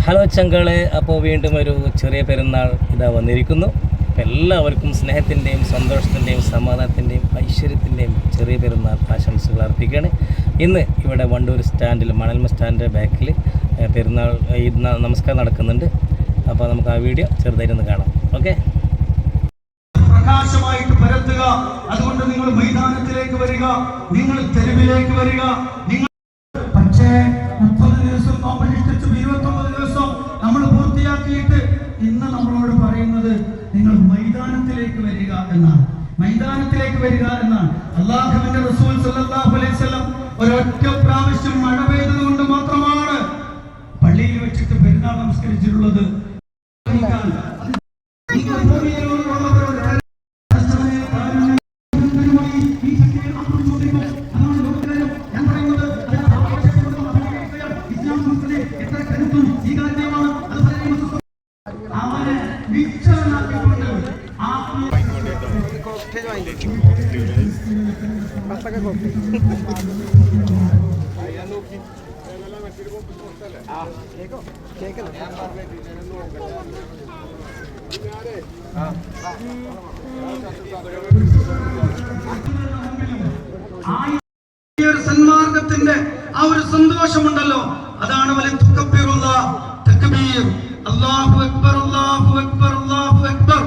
Hello ചങ്കളെ, അപ്പോൾ വീണ്ടും ഒരു ചെറിയ പെരുന്നാൾ ഇതാ വന്നിരിക്കുന്നു. എല്ലാവർക്കും സ്നേഹത്തിൻ്റെയും സന്തോഷത്തിൻ്റെയും സമാധാനത്തിൻ്റെയും ഐശ്വര്യത്തിൻ്റെയും ചെറിയ പെരുന്നാൾ ആശംസകൾ അർപ്പിക്കുകയാണ്. ഇന്ന് ഇവിടെ വണ്ടൂർ സ്റ്റാൻഡിൽ മണൽമ സ്റ്റാൻഡിൻ്റെ ബാക്കിൽ പെരുന്നാൾ നമസ്കാരം നടക്കുന്നുണ്ട്. അപ്പോൾ നമുക്ക് ആ വീഡിയോ ചെറുതായിട്ടൊന്ന് കാണാം. ഓക്കെ, പ്രകാശമായിട്ട് പരത്തുക. അതുകൊണ്ട് നിങ്ങൾ മൈതാനത്തിലേക്ക് വരിക, നിങ്ങൾ തെരുവിലേക്ക് വരിക. പക്ഷേ 30 ദിവസം നോമ്പനുഷ്ഠിച്ചു 29 ദിവസം നമ്മൾ പൂർത്തിയാക്കിയിട്ട് ഇന്ന് നമ്മളോട് പറയുന്നത് നിങ്ങൾ മൈതാനത്തിലേക്ക് വരിക എന്നാണ്. മൈതാനത്തിലേക്ക് വരിക എന്നാണ്. അല്ലാഹുവിന്റെ റസൂൽ സല്ലല്ലാഹു അലൈഹി വസല്ലം ഒരൊറ്റ പ്രാവശ്യം മഴ പെയ്തത് കൊണ്ട് മാത്രമാണ് പള്ളിയിൽ വെച്ചിട്ട് പെരുന്നാൾ നമസ്കരിച്ചിട്ടുള്ളത്. സന്മാർഗത്തിന്റെ ആ ഒരു സന്തോഷമുണ്ടല്ലോ, അതാണ് വലിയ തക്ബീർ, അല്ലാഹു അക്ബർ, അല്ലാഹു അക്ബർ, അല്ലാഹു അക്ബർ.